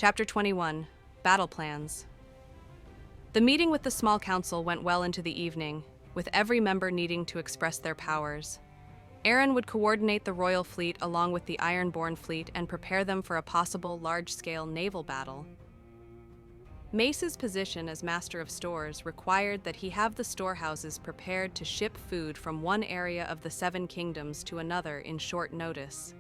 Chapter 21, Battle Plans. The meeting with the small council went well into the evening, with every member needing to express their powers. Aaron would coordinate the royal fleet along with the Ironborn fleet and prepare them for a possible large-scale naval battle. Mace's position as Master of Stores required that he have the storehouses prepared to ship food from one area of the Seven Kingdoms to another in short notice.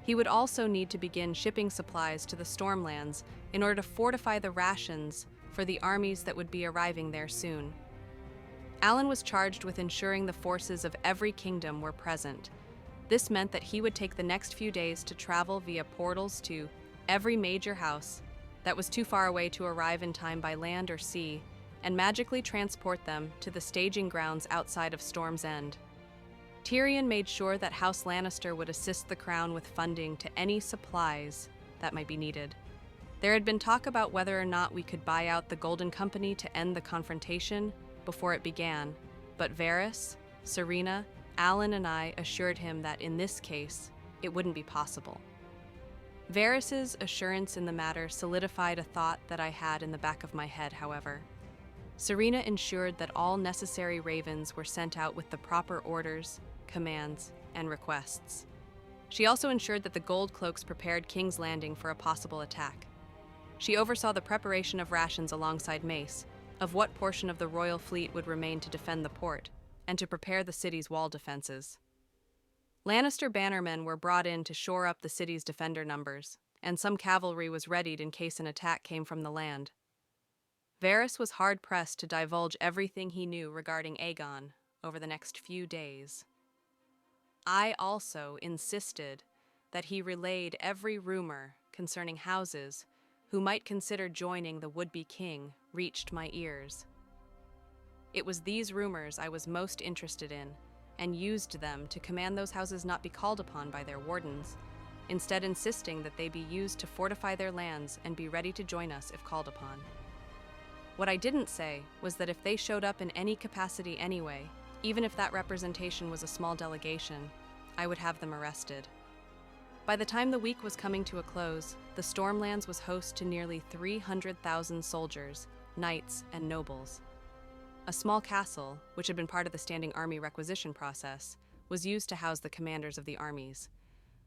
He would also need to begin shipping supplies to the Stormlands in order to fortify the rations for the armies that would be arriving there soon. Alan was charged with ensuring the forces of every kingdom were present. This meant that he would take the next few days to travel via portals to every major house that was too far away to arrive in time by land or sea, and magically transport them to the staging grounds outside of Storm's End. Tyrion made sure that House Lannister would assist the Crown with funding to any supplies that might be needed. There had been talk about whether or not we could buy out the Golden Company to end the confrontation before it began, but Varys, Serena, Alan, and I assured him that in this case, it wouldn't be possible. Varys's assurance in the matter solidified a thought that I had in the back of my head, however. Serena ensured that all necessary ravens were sent out with the proper orders, commands, and requests. She also ensured that the Gold Cloaks prepared King's Landing for a possible attack. She oversaw the preparation of rations alongside Mace, of what portion of the royal fleet would remain to defend the port, and to prepare the city's wall defenses. Lannister bannermen were brought in to shore up the city's defender numbers, and some cavalry was readied in case an attack came from the land. Varys was hard-pressed to divulge everything he knew regarding Aegon over the next few days. I also insisted that he relayed every rumor concerning houses who might consider joining the would-be king reached my ears. It was these rumors I was most interested in, and used them to command those houses not be called upon by their wardens, instead insisting that they be used to fortify their lands and be ready to join us if called upon. What I didn't say was that if they showed up in any capacity anyway, even if that representation was a small delegation, I would have them arrested. By the time the week was coming to a close, the Stormlands was host to nearly 300,000 soldiers, knights, and nobles. A small castle, which had been part of the standing army requisition process, was used to house the commanders of the armies.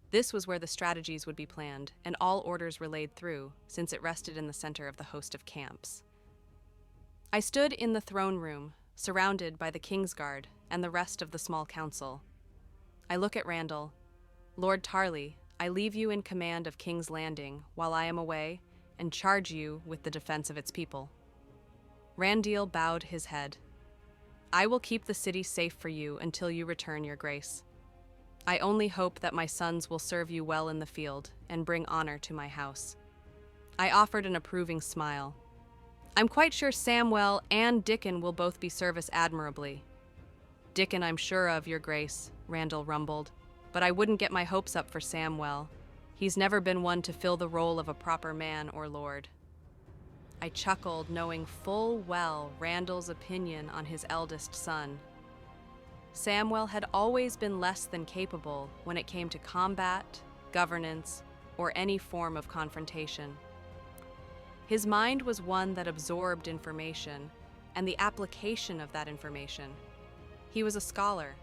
This was where the strategies would be planned and all orders relayed through, since it rested in the center of the host of camps. I stood in the throne room, surrounded by the Kingsguard and the rest of the small council. I look at Randall. Lord Tarly, I leave you in command of King's Landing while I am away and charge you with the defense of its people. Randall bowed his head. I will keep the city safe for you until you return, your grace. I only hope that my sons will serve you well in the field and bring honor to my house. I offered an approving smile. I'm quite sure Samwell and Dickon will both be service admirably. Dickon I'm sure of, your grace, Randall rumbled, but I wouldn't get my hopes up for Samwell. He's never been one to fill the role of a proper man or lord. I chuckled, knowing full well Randall's opinion on his eldest son. Samwell had always been less than capable when it came to combat, governance, or any form of confrontation. His mind was one that absorbed information and the application of that information. He was a scholar.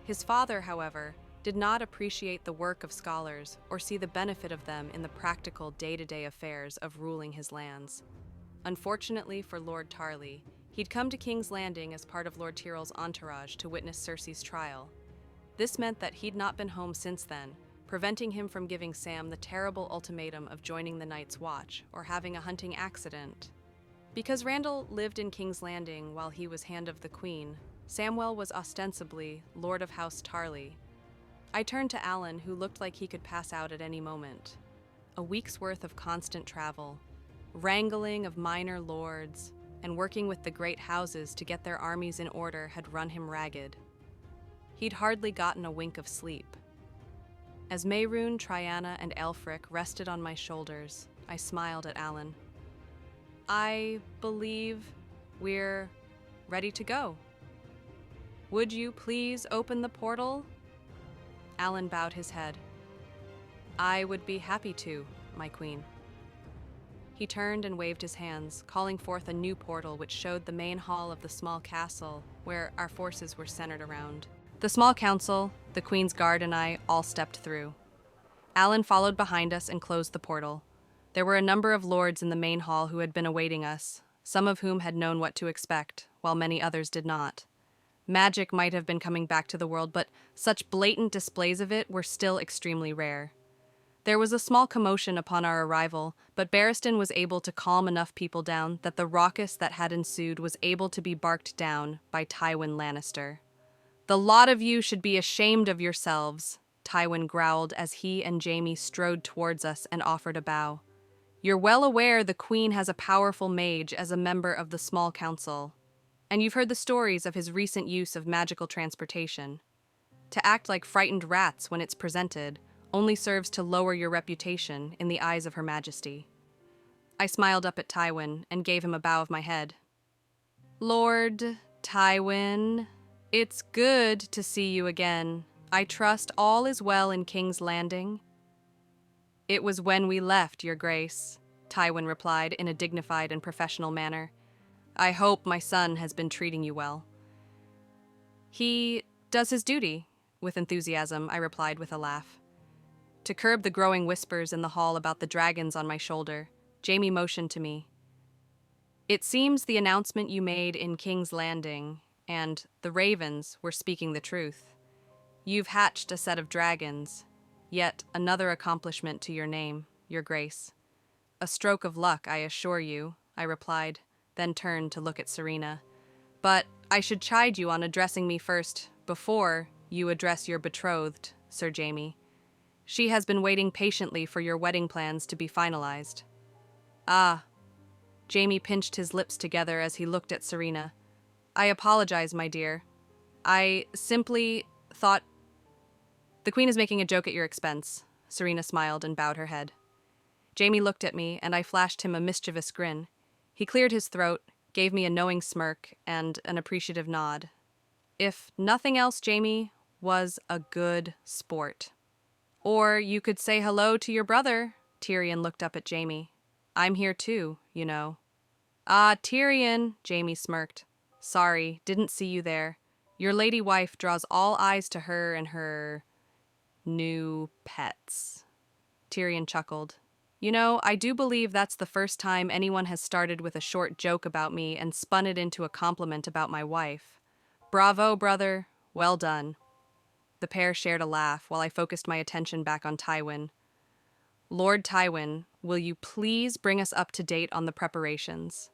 His father, however, did not appreciate the work of scholars or see the benefit of them in the practical day-to-day affairs of ruling his lands. Unfortunately for Lord Tarly, he'd come to King's Landing as part of Lord Tyrell's entourage to witness Cersei's trial. This meant that he'd not been home since then, preventing him from giving Sam the terrible ultimatum of joining the Night's Watch or having a hunting accident. Because Randall lived in King's Landing while he was Hand of the Queen, Samwell was ostensibly Lord of House Tarly. I turned to Alan, who looked like he could pass out at any moment. A week's worth of constant travel, wrangling of minor lords, and working with the great houses to get their armies in order had run him ragged. He'd hardly gotten a wink of sleep. As Mehrunes, Triana, and Elfric rested on my shoulders, I smiled at Alan. I believe we're ready to go. Would you please open the portal? Alan bowed his head. I would be happy to, my queen. He turned and waved his hands, calling forth a new portal which showed the main hall of the small castle where our forces were centered around. The small council, the Queen's Guard, and I all stepped through. Alan followed behind us and closed the portal. There were a number of lords in the main hall who had been awaiting us, some of whom had known what to expect, while many others did not. Magic might have been coming back to the world, but such blatant displays of it were still extremely rare. There was a small commotion upon our arrival, but Barristan was able to calm enough people down that the raucous that had ensued was able to be barked down by Tywin Lannister. "The lot of you should be ashamed of yourselves," Tywin growled as he and Jaime strode towards us and offered a bow. "You're well aware the Queen has a powerful mage as a member of the small council, and you've heard the stories of his recent use of magical transportation. To act like frightened rats when it's presented only serves to lower your reputation in the eyes of Her Majesty." I smiled up at Tywin and gave him a bow of my head. "Lord Tywin, it's good to see you again. I trust all is well in King's Landing." "It was when we left, Your Grace," Tywin replied in a dignified and professional manner. "I hope my son has been treating you well." "He does his duty," with enthusiasm, I replied with a laugh. To curb the growing whispers in the hall about the dragons on my shoulder, Jaime motioned to me. "It seems the announcement you made in King's Landing and the ravens were speaking the truth. You've hatched a set of dragons, yet another accomplishment to your name, Your Grace." "A stroke of luck, I assure you," I replied, then turned to look at Serena. "But I should chide you on addressing me first before you address your betrothed, Sir Jaime. She has been waiting patiently for your wedding plans to be finalized." "Ah." Jaime pinched his lips together as he looked at Serena. "I apologize, my dear. I simply thought—" "The Queen is making a joke at your expense," Serena smiled and bowed her head. Jaime looked at me, and I flashed him a mischievous grin. He cleared his throat, gave me a knowing smirk, and an appreciative nod. "If nothing else, Jaime was a good sport." "Or you could say hello to your brother." Tyrion looked up at Jaime. "I'm here too, you know." "Ah, Tyrion," Jaime smirked. "Sorry, didn't see you there. Your lady wife draws all eyes to her and her new pets." Tyrion chuckled. "You know, I do believe that's the first time anyone has started with a short joke about me and spun it into a compliment about my wife. Bravo, brother. Well done." The pair shared a laugh while I focused my attention back on Tywin. "Lord Tywin, will you please bring us up to date on the preparations?"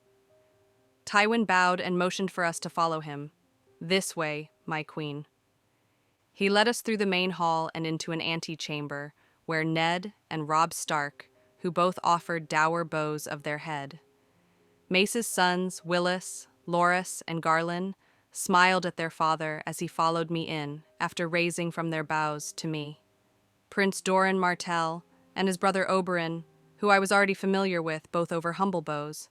Tywin bowed and motioned for us to follow him. "This way, my queen." He led us through the main hall and into an antechamber, where Ned and Robb Stark, who both offered dour bows of their head. Mace's sons, Willis, Loras, and Garland, smiled at their father as he followed me in, after raising from their bows to me. Prince Doran Martell and his brother Oberyn, who I was already familiar with both over humble bows,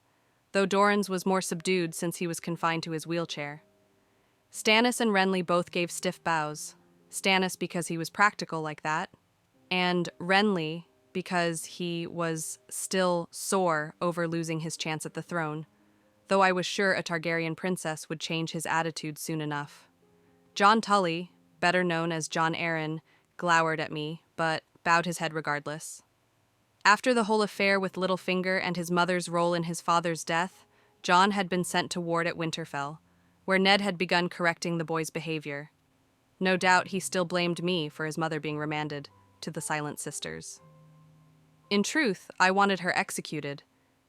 though Doran's was more subdued since he was confined to his wheelchair. Stannis and Renly both gave stiff bows, Stannis because he was practical like that, and Renly because he was still sore over losing his chance at the throne, though I was sure a Targaryen princess would change his attitude soon enough. Jon Tully, better known as Jon Arryn, glowered at me, but bowed his head regardless. After the whole affair with Littlefinger and his mother's role in his father's death, Jon had been sent to ward at Winterfell, where Ned had begun correcting the boy's behavior. No doubt he still blamed me for his mother being remanded to the Silent Sisters. In truth, I wanted her executed,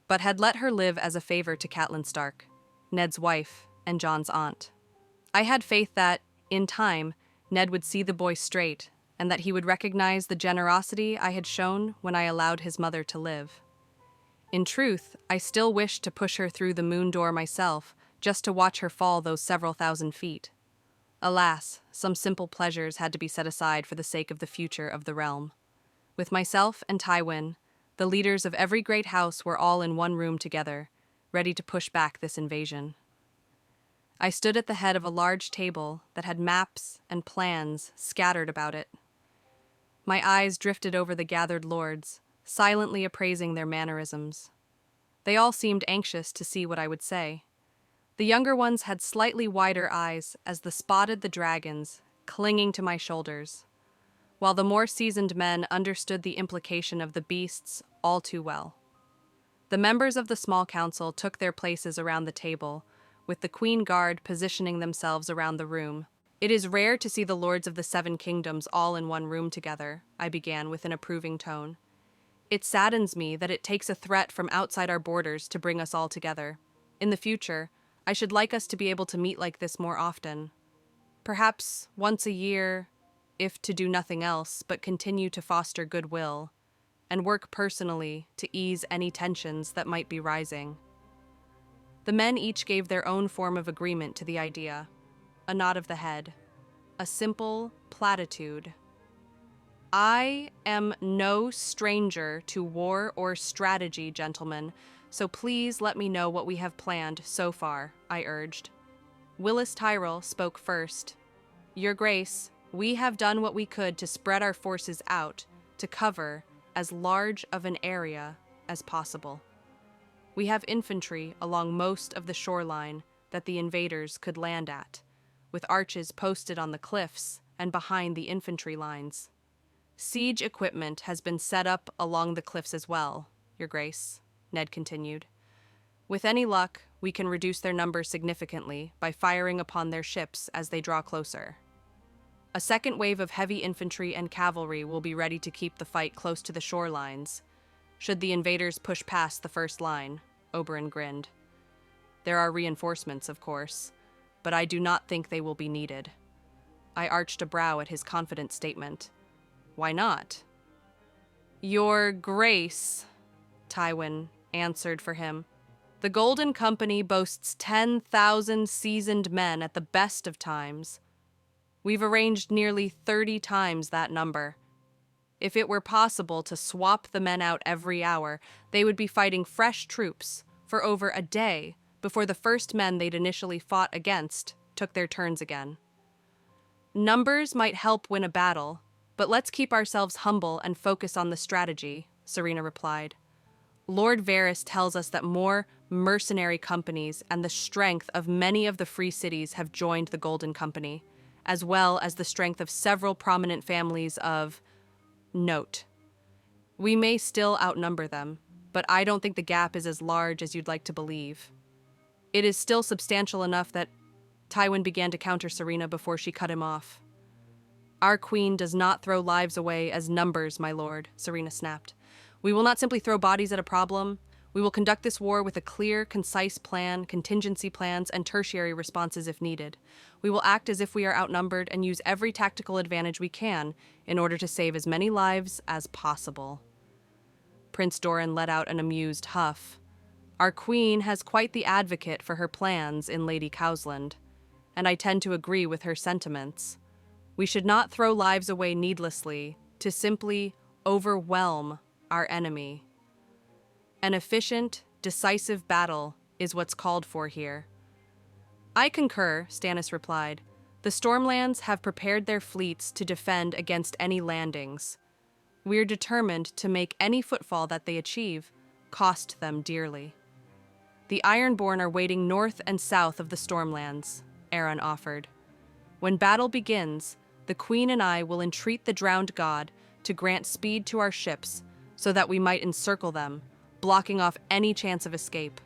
but had let her live as a favor to Catelyn Stark, Ned's wife and Jon's aunt. I had faith that, in time, Ned would see the boy straight, and that he would recognize the generosity I had shown when I allowed his mother to live. In truth, I still wished to push her through the moon door myself, just to watch her fall those several thousand feet. Alas, some simple pleasures had to be set aside for the sake of the future of the realm. With myself and Tywin, the leaders of every great house were all in one room together, ready to push back this invasion. I stood at the head of a large table that had maps and plans scattered about it. My eyes drifted over the gathered lords, silently appraising their mannerisms. They all seemed anxious to see what I would say. The younger ones had slightly wider eyes as they spotted the dragons clinging to my shoulders, while the more seasoned men understood the implication of the beasts all too well. The members of the small council took their places around the table, with the Queen Guard positioning themselves around the room. It is rare to see the Lords of the Seven Kingdoms all in one room together, I began with an approving tone. It saddens me that it takes a threat from outside our borders to bring us all together. In the future, I should like us to be able to meet like this more often. Perhaps once a year, if to do nothing else but continue to foster goodwill, and work personally to ease any tensions that might be rising. The men each gave their own form of agreement to the idea, a nod of the head, a simple platitude. I am no stranger to war or strategy, gentlemen, so please let me know what we have planned so far, I urged. Willis Tyrell spoke first. Your Grace, we have done what we could to spread our forces out to cover as large of an area as possible. We have infantry along most of the shoreline that the invaders could land at, with archers posted on the cliffs and behind the infantry lines. Siege equipment has been set up along the cliffs as well, Your Grace, Ned continued. With any luck, we can reduce their numbers significantly by firing upon their ships as they draw closer. A second wave of heavy infantry and cavalry will be ready to keep the fight close to the shorelines, should the invaders push past the first line, Oberyn grinned. There are reinforcements, of course, but I do not think they will be needed. I arched a brow at his confident statement. Why not? Your Grace, Tywin answered for him. The Golden Company boasts 10,000 seasoned men at the best of times. We've arranged nearly 30 times that number. If it were possible to swap the men out every hour, they would be fighting fresh troops for over a day before the first men they'd initially fought against took their turns again. Numbers might help win a battle, but let's keep ourselves humble and focus on the strategy, Serena replied. Lord Varys tells us that more mercenary companies and the strength of many of the free cities have joined the Golden Company, as well as the strength of several prominent families of note. We may still outnumber them, but I don't think the gap is as large as you'd like to believe. It is still substantial enough that Tywin began to counter Serena before she cut him off. Our queen does not throw lives away as numbers, my lord, Serena snapped. We will not simply throw bodies at a problem. We will conduct this war with a clear, concise plan, contingency plans, and tertiary responses if needed. We will act as if we are outnumbered and use every tactical advantage we can in order to save as many lives as possible. Prince Doran let out an amused huff. Our queen has quite the advocate for her plans in Lady Cowsland, and I tend to agree with her sentiments. We should not throw lives away needlessly to simply overwhelm our enemy. An efficient, decisive battle is what's called for here. I concur, Stannis replied. The Stormlands have prepared their fleets to defend against any landings. We're determined to make any footfall that they achieve cost them dearly. The Ironborn are waiting north and south of the Stormlands, Aeron offered. When battle begins, the Queen and I will entreat the drowned god to grant speed to our ships so that we might encircle them, blocking off any chance of escape.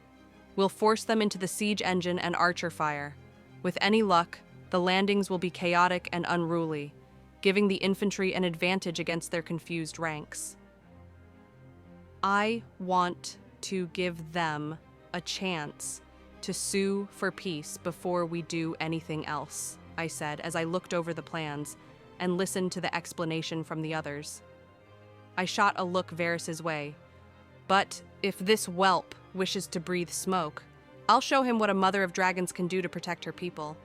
We'll force them into the siege engine and archer fire. With any luck, the landings will be chaotic and unruly, giving the infantry an advantage against their confused ranks. I want to give them a chance to sue for peace before we do anything else, I said as I looked over the plans and listened to the explanation from the others. I shot a look Varys's way. But if this whelp wishes to breathe smoke, I'll show him what a mother of dragons can do to protect her people.